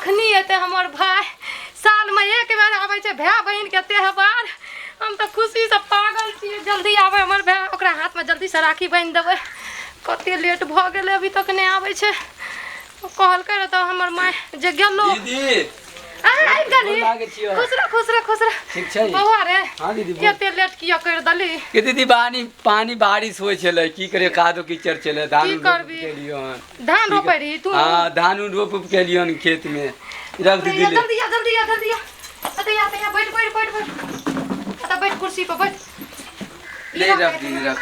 कखनी एते हमर भाई साल में एक बेर आवे छे भाई बहन के त्योहार। हम तो खुशी से पागल छी, जल्दी आवे हमर भाई, ओकरा हाथ में जल्दी से राखी बांध देबे। कते लेट भ गेले अभी तक नहीं आवे छे। कहल कर तो हमर माय जे गेलो दीदी आई गली खुश रह ठीक छै बौआ रे। हां दीदी केते लेट किया कर दली के दीदी पानी बारिश होय छले की करे, कादो कीचड़ छले, धान के लियो धान रोपै रही तू? हां धान रोप के लियो खेत में रख दीदी ले जल्दी आ बैठ बैठ कुर्सी पे बैठ ले रख दीदी रख।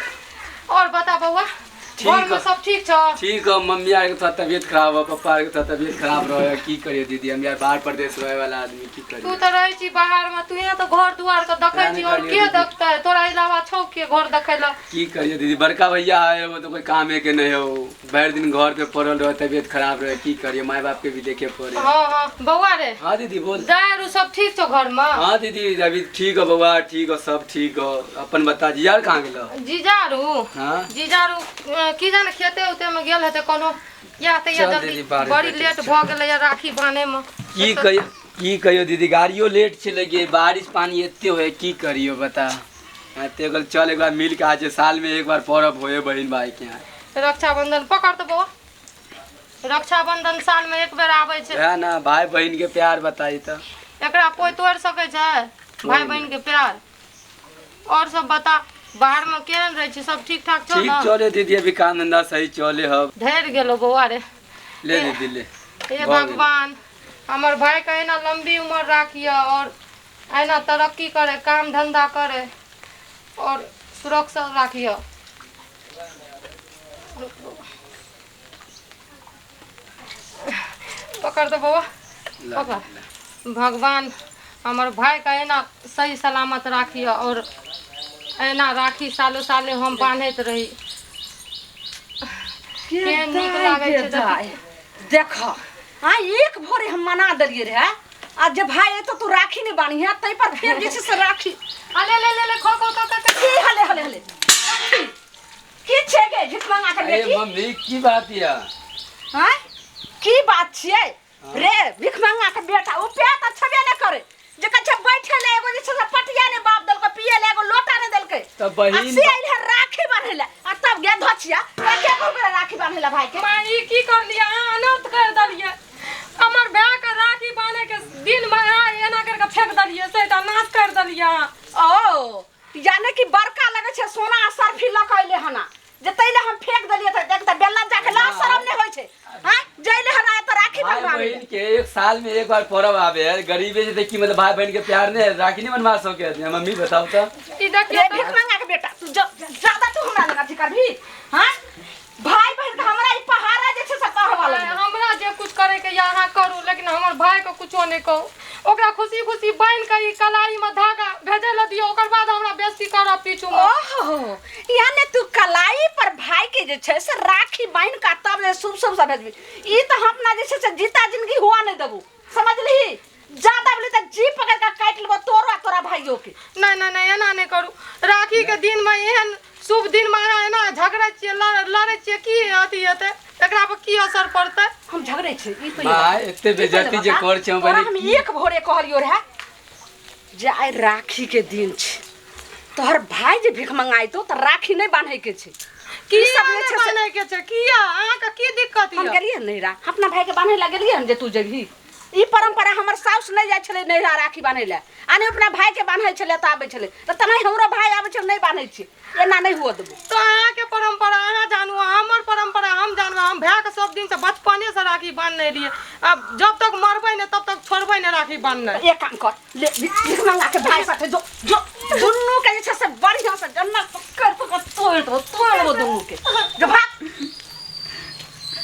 और बता बउआ घर में सब ठीक छ? ठीक है। मम्मी यार के थोड़ा तबीयत खराब है, पापा के थोड़ा तबीयत खराब रहे, की करिए दीदी, हम यार बाहर प्रदेश रहे वाला आदमी की करिए। तू तो रही छी बाहर में, तू यहाँ तो घर दुआर के देखै छी और के देखता है तोरा अलावा छौ के घर देखैला? की करिए दीदी, बड़का भैया है वो तो कोई काम है के नहीं हो, भर दिन घर पे पड़ल रहे, तबीयत खराब रहे, की करिए, माय बाप के भी देखे पड़े। हां बउआ रे। हां दीदी बोल। दारू सब ठीक छ घर में? हां दीदी अभी ठीक है बउआ, ठीक है सब ठीक है। अपन बता जीजा कहां गेलो? जीजारू? हां जीजारू की जाने खेते उते में गेल हेते कोनो, या त या जल्दी बड़ी लेट भ गेलै या राखी बांधे में। की कहियो दीदी, गाड़ियों लेट चले गए, बारिश पानी एते होए, की करियो बता। ते गल चल एक बार मिल के आज साल में एक बार पर्व होए बहन भाई के यहाँ। रक्षाबंधन पकड़ तो बउआ, रक्षाबंधन साल में एक बेर आवे छे। है ना, भाई बहन के प्यार बताई त एकरा कोई तोड़ सके छे भाई बहन के प्यार? और सब बता बाहर में केहन रहे छी, सब ठीक ठाक छ ना? ठीक चले दीदी, अभी काम धंधा सही चले हब। ढेर गेलो बउआ रे। ले दीदी ले। हे भगवान हमर भाई के ना लंबी उम्र राखिया और ऐना तरक्की करे, काम धंधा करे और सुरक्षा राखिया। पकड़ दो बउआ पकड़। भगवान हमर भाई का ऐना सही सलामत राखिया और ऐना राखी सालों साले हम बांधत रही। के नीक लागे छे देखो। हां एक भोरे हम मना दलिए रे, आ जब भाई तो तू राखी नहीं बानी है तई पर फिर जैसे से राखी ले ले ले ले खो खो खो की हले की छे गे झिक मांगा के बेटी? ए मम्मी की बात या? हां की बात छिए रे? भिख मांगा के बेटा ओ पे त छबे न करे, जे कछ बैठे ले एगो जैसे से पटिया ने बाप दल को पिए ले, एगो लोटा ने दल के तब बहिन से आइल है राखी बांधेला, आ तब गे धचिया के को राखी बांधेला भाई के? मां ई की कर लिया, अनर्थ कर दलिए। हमर भाई के राखी बांधे के दिन में एना करके फेंक दलिए, से त नाश कर दलिया। ओ यानी कि बड़का लगे छे सोना सरफी लकैले हना, जे तैले हम फेंक दलिए त देख त बेला जाके ला शरम ने होय छे। हां जइले हना त राखी भाई बनवावे बहन के एक साल में एक बार पर्व आवे है, गरीबे से देखी मतलब भाई बहन के प्यार ने राखी नहीं बनवा सके। मम्मी बताओ तो ई देखिए भिख मांगा के बेटा तू ज्यादा तू हमरा लगा थी करबी? हां भाई बहन का हमरा ई पहाड़ा जे छे से कह वाला हमरा जे कुछ करे के यहाँ करू, लेकिन हमर भाई को कुछो नहीं कहू। ओकरा खुशी खुशी बांध के कलाई में धागा भेजे ल दियो, ओकर बाद हमरा बेइज्जती करब पीछू में। ओहो यानी तू कलाई पर भाई के जे छे से राखी बांध का तब जे शुभ शुभ से भेजबी। ई त हम अपना जे छे से जीता जिंदगी हुआ नहीं देबू, समझली? ज्यादा बोले त जी पकड़ के काट लेबो तोरा भाइयों के। नहीं एना नहीं करू। राखी के दिन में एहन शुभ दिन में एना झगड़ा छिए, लड़े छिए, की अथी हेते, एकरा पर की असर पड़ते? हम झगड़े छे ई तो मां एते बेइज्जती जे कर छ बनी। हम एक भोरे कहलियो रे जे आइ राखी के दिन छे, तोहर भाई जे भिख मंगाई तो त राखी नहीं बांधे के छे। की सब ने छे बांधे के छे? किया आहा का की दिक्कत हम गेलिए नहीं रा अपना भाई के बांधे ला गेलिए हम जे तू जेबही। ई परंपरा हमर साउस नहीं जाय छले नहीं राखी बांधे ला, आने अपना भाई के बांधे छले त आबे छले, त तनाई हमरो भाई आबे छले नहीं बांधे छी, एना नहीं हुआ देबो। तो आहा के परंपरा आहा जानू, हमर परंपरा हम जानू। हम भाई के सब दिन से बचपने से राखी बांधने रहिए, अब जब तक मरबै ने तब तक छोड़बै ने राखी बांधने। एक काम कर ले भिख मंगा के भाई साथे जो दुन्नु के जे से बढ़िया से जन्नत पकड़ तोड़ दो दुन्नु के जो भाग।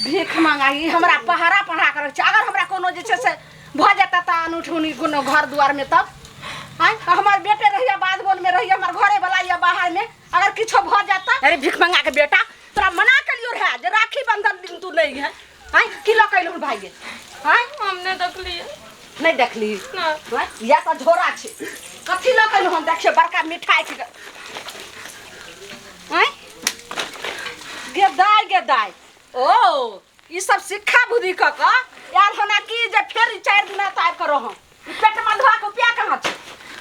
भीख मंगाई हमरा पहाड़ा पढ़ा कर, अगर हमरा कोनो जे से भ जाता त अनुठुनी कोनो घर द्वार में तब हां हमार बेटे रहिया बाद बोल में रहिया, हमार घरे वाला या बाहर में अगर किछो भ जाता। अरे भीख मंगा के बेटा तोरा मना कलियो रे जे राखी बंधन दिन तू नहीं है। हां की ल कइलु भाई गे? हां हमने देखलिए नहीं देखली ना या त झोरा छे कथि ल कइलु? हम देखिए बड़का मिठाई के हां गे दाई ओ ई सब शिक्षा बुद्धि क यार होना की जब फिर 4 दिन तार करो हम पेट में धोआ के पिया कहां छ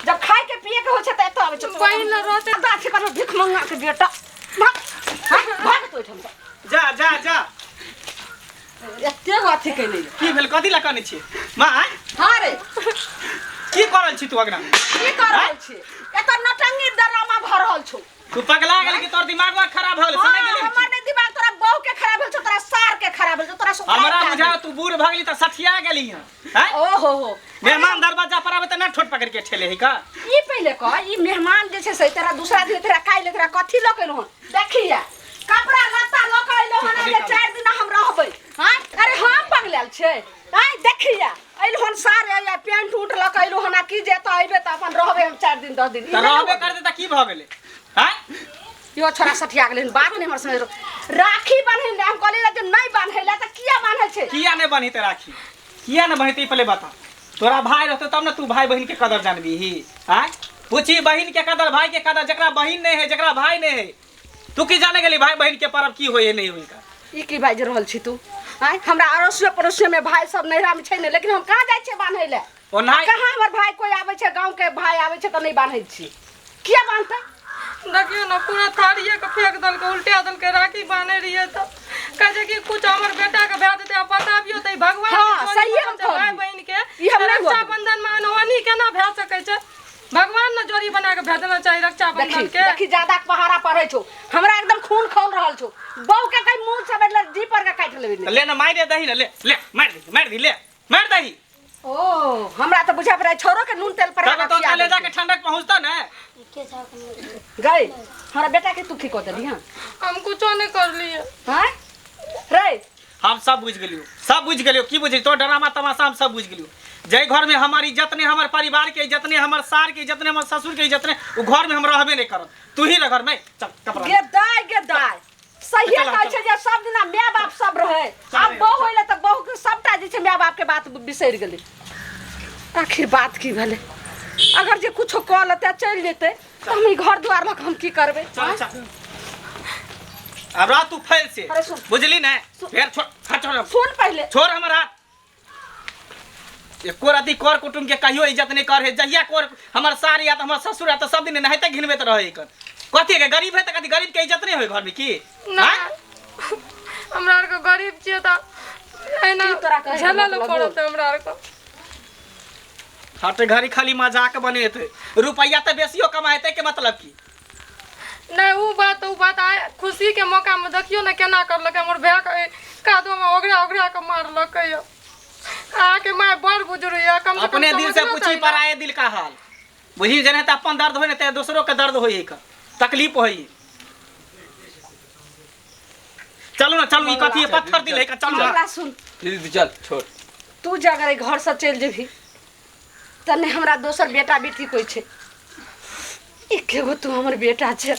जब खाए के पिए के हो छ त एतो आवे छ बहिन रहते दाछी कर भिख मंगा के बेटा भाग भाग तो ठम जा जा जा एते अथी कैले की भेल कथी ला कने छी मां हां रे की करल छी तू अगना की कर रहल छी एत नटंगी डरामा भ रहल छ तू पगला गेल कि तोर दिमाग खराब भ गेल समय गेल हमर ने दिमाग तोरा बहू के खराब भेल छ तोरा सार के खराब भेल छ तोरा हमरा बुझा तू बूढ़ भ गेली त सठिया गेली हैं ओहो हो मेहमान दरवाजा पर आवे त ना ठोट पकड़ के ठेले है का ई पहले कह ई मेहमान जे छै से तेरा दूसरा दिन तेरा काई ले तेरा कथी लकैलो हन देखिया कपड़ा लत्ता लकैलो हन जे 4 दिन हम रहबै हां अरे हम पगलाल छै हां देखिया अइलो हन सारे या पेंट उंट लकैलो हन की जे त आइबे त अपन रहबै हम 4 दिन 10 दिन त रहबे कर दे त की भ गेले हैं यो छोरा सठिया गेलै बात नै हमर समझ राखी बान्है ले हम कहले जे नै बान्हैला त किया बान्है छै किया नै बनी ते राखी किया नै बनी ते पहले बता तोरा भाई रहते तब ना तू भाई बहन के कदर जानबी ही हैं पूछी बहन के कदर भाई के कदर जकरा बहन नहीं है जकरा भाई नहीं है तू की जाने गेली भाई बहन के पर्व की होय नहीं होय का ई की बाज रहल छी तू हां हमरा अड़ोसिया पड़ोसिया में भाई सब नैरा में छै ने लेकिन हम कहां जाय छै बान्है ले ओ नहीं कहां हमर भाई कोई आबै छै गांव के भाई आबै छै त नै बान्है छी किया बान्हतै देखियो ना पूरा थारिये के फेंक दल के उल्टा दल के राखी बांधे रहिए तो कहे कि कुछ हमर बेटा के भे देते बताबियो त भगवान हाँ, सही हम भाई कहली। बहन के ई हम नहीं रक्षा बंधन में अनहोनी केना भे सकै छै भगवान ने जोड़ी बना के भे देना चाहिए रक्षा बंधन के देखी ज्यादा पहाड़ा पड़ै छौ हमरा एकदम खून खौल रहल छौ बहू के कहीं मुंह से बैठले जी पर के काट लेबे ले ना मार दही ना ले ले मार दी ले मार दही ओ हमरा त बुझा पड़ै छोरो के नून तेल पर तब तो कलेजा के ठंडक पहुंचता ना गई हमरा बेटा के तू की कह देली हां हम कुछो नहीं कर लिए हां रे हम सब बुझ गेलियो की बुझी तो ड्रामा तमाशा हम सब बुझ गेलियो जय घर में हमार इज्जत ने हमर परिवार के इज्जत ने हमर सार के इज्जत ने हमर ससुर के इज्जत ने वो घर में हम रहबे नहीं करत तू ही रह घर में चल कपड़ा गे दाई सही कहै छै जे सब दिना माय बाप सब रहे अब बहू होइले त बहू के सबटा जे छै माय बाप के बात बिसैर गेलै आखिर बात की भेलै अगर जे कुछो कह लेते चल जेते त हम ई घर द्वार लक हम की करबै चल चल अब रात तू फैल से अरे सुन। बुझली ना फिर छोड़ सुन पहले छोड़ हमर हाथ एको राती कर कुटुम के कहियो इज्जत नहीं कर है जहिया कर हमर सार या त हमर ससुर या त सब दिन नहाते घिनबेत रहे कर कथी के गरीब है त कथी गरीब के इज्जत नहीं होय घर में की ना हमरा आर के गरीब छिए त एना की तोरा कहे के झेला मतलब पड़त हमरा आर के हटे घरी खाली मजाक बनेते रुपया त बेसियो कमाएते के मतलब की नहीं उ बात आए खुशी के मौका में देखियो ना केना करलक हमर भै के कादो में ओगरा के मारलक आके माय बड़ बुजुर्ग है कम से कम अपने दिल से समझना पूछी चाहिए। पराए दिल का हाल बुझी जने त अपन दर्द होय न त दूसरों के दर्द होई का तकलीफ होई चलो ना चलो ई कथी है पत्थर दिल है का चलो हमरा ना सुन दीदी चल छोड़ तू जे अगर घर से चल जेबी तने हमरा दोसर बेटा बेटी कोई छै एकेगो तू हमर बेटा छै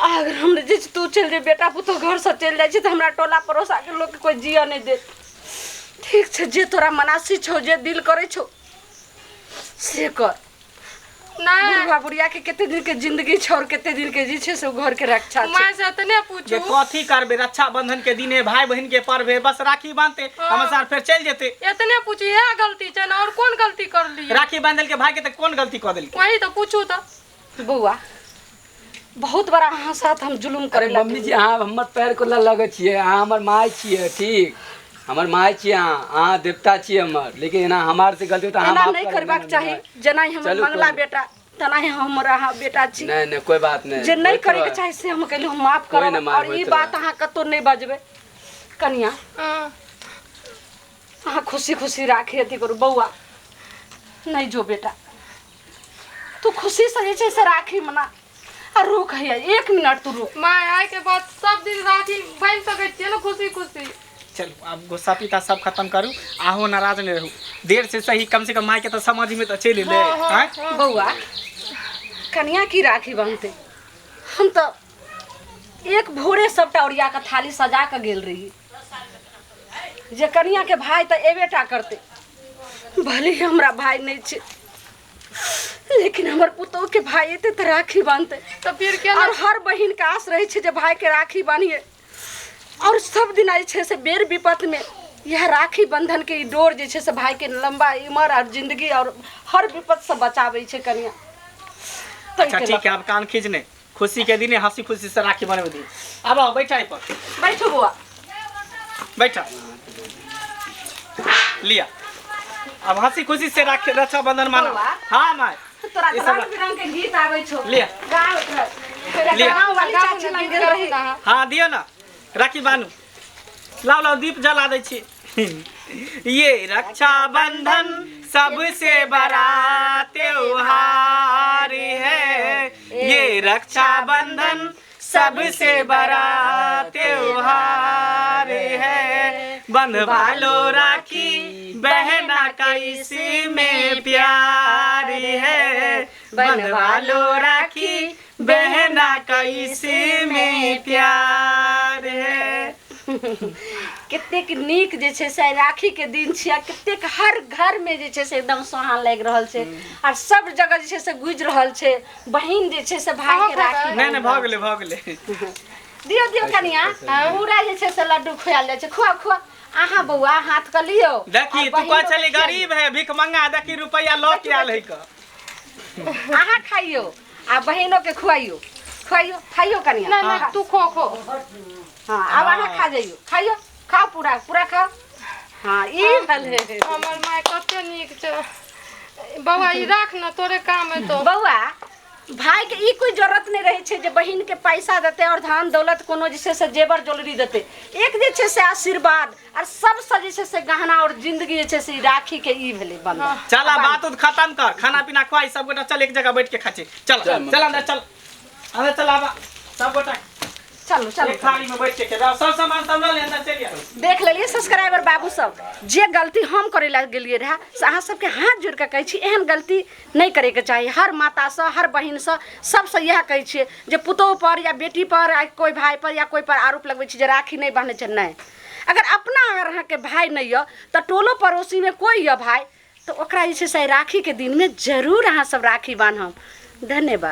अगर हम जे तू चल जे बेटा पुतो घर से चल जाय छै त हमरा टोला पड़ोसा के लोग कोई जिया नहीं दे ठीक छै जे तोरा मनासी छौ जे दिल करे छौ से कर नहीं बुढ़वा बुढ़िया के केते दिन के जिंदगी छै और केते दिन के जी छै से घर के रक्षा छै माय से तने ये पूछू कथी करबे रक्षा बंधन के दिन है भाई बहन के पर्व है बस राखी बांधते हम सार फिर चल जेते इतने पूछी है गलती छै ना और कौन गलती कर ली राखी बांधल के भाई के त कौन गलती कर देल वही तो पूछू तो बउआ बहुत बड़ा अहाँ साथ हम जुलुम अरे करे मम्मी जी अहाँ हमर पैर को लगे छिए अहाँ हमर माय छिए ठीक हमर माय छिए अहाँ देवता छिए हमर लेकिन एना हमार से गलती तो हम एना माफ नहीं कर करबाक देना चाही भाई। जेना ही हम चलू मंगला कोई- बेटा तना ही हमरा बेटा छी नहीं नहीं कोई बात नहीं जे नहीं कोई करे के तो- चाही से हम कहली हम माफ कोई करब ना माफ और ई होइत बात रहे। अहाँ कतो नहीं बजबे कनिया अहाँ खुशी खुशी राखी अथी करू बउआ नहीं जो बेटा तू खुशी से जे छै से राखी मना आ रुक है 1 मिनट तू रुक माय आए के बाद सब दिन राखी बांध सकै छियै ना खुशी खुशी चलो अब गुस्सा पीता सब खत्म करू आहो नाराज नहीं रहू देर से सही कम से कम माई के तो समझ में तो चले ले हाँ, हाँ, हैं? बउआ कनिया की राखी बांधते हम तो एक भोरे सबटा ओरिया के थाली सजा के गेल रही जे कनिया के भाई तो एबेटा करते भले ही हमरा भाई नहीं छे लेकिन हमर पुतोह के भाई एते तो राखी बांधते तो फिर क्या और हर बहिन के आस रही छे जे भाई के राखी बांधिए और सब दिन आई छे से बेर विपत में यह राखी बंधन के ई डोर जे छै से भाई के लंबा उम्र और जिंदगी और हर विपद से बचाबै छै कनिया। अच्छा ठीक है, अब कान खींचने खुशी के दिन हंसी खुशी से राखी बनवे दी। अब आओ बैठा है पर बैठो बुआ, बैठा लिया। अब हंसी खुशी से राखी रक्षाबंधन मानो। बउआ। हाँ माय तोरा ये सब रंग बिरंग के गीत आबै छौ। लिया। गाओ लिया। गाँव वाली चाची लग गेल रही। हाँ दियो ना राखी बानू। लाओ लाओ दीप जला दे छी। ये रक्षाबंधन सबसे बड़ा त्योहार है, ये रक्षाबंधन सबसे बड़ा त्योहार है। बंधवा लो राखी बहना का इसमें प्यार है, बंधवा लो राखी बहना का इसमें प्यार है। कतेक नीक जे छै से राखी के दिन छिया, कतेक हर घर में जे छै से एकदम सोहान लागि रहल छै और सब जगह जे छै से गुजि रहल छै। बहिन जे छै से भाई के राखी नहीं नहीं भऽ गेलै दियो दियो कनिया। पूरा जे छै से लड्डू खुआल जाइ छै। खुआ खुआ अहाँ बउआ हाथ क लियो। देखी तू कह चली गरीब है भिख मंगा, देखी रुपया लौ के आल है का। अहाँ खाइयो आ बहिनों के खुआइयो, खुआइयो खाइयो कनिया। नहीं नहीं तू खो खो। हाँ अब अहाँ खा जाइयो, खाइयो खाओ पूरा पूरा खाओ। हाँ ई भले हमर माय कते नीक छै। बउआ ई राख न तोरे काम है तो। बउआ भाई के ई कोई जरूरत नहीं रहे छे जे बहिन के पैसा देते और धन दौलत कोनो जे छै से जेवर ज्वेलरी देते। एक जे छै से आशीर्वाद और सबसे जे छै से गहना और जिंदगी जे छै से राखी के ई भेले बंधन। चला बात उत खत्म कर, खाना पीना खुआई सब गोटा चल एक जगह बैठ के खाचे। चल चल अंदर चल, अंदर चल आबा सब गोटा चलो चलो एक थाली में बैठ के जाओ, सब सामान सब ले अंदर चलिए। देख लेलिए सब्सक्राइबर बाबू सब, जे गलती हम करे ला गेलिए रहा से अहाँ सबके हाथ जोड़ के कहै छी एहन गलती नहीं करे के चाहिए। हर माता से हर बहिन से सबसे यह कहै छिए जे पुतोह पर या बेटी पर या कोई भाई पर या कोई पर आरोप लगबै छी जे राखी नहीं बांधे छै। नहीं, अगर अपना अगर अहाँ के भाई नहीं य तो टोलो पड़ोसी में कोई य भाई तो ओकरा जे छै से राखी के दिन में जरूर अहाँ सब राखी बांधब। धन्यवाद।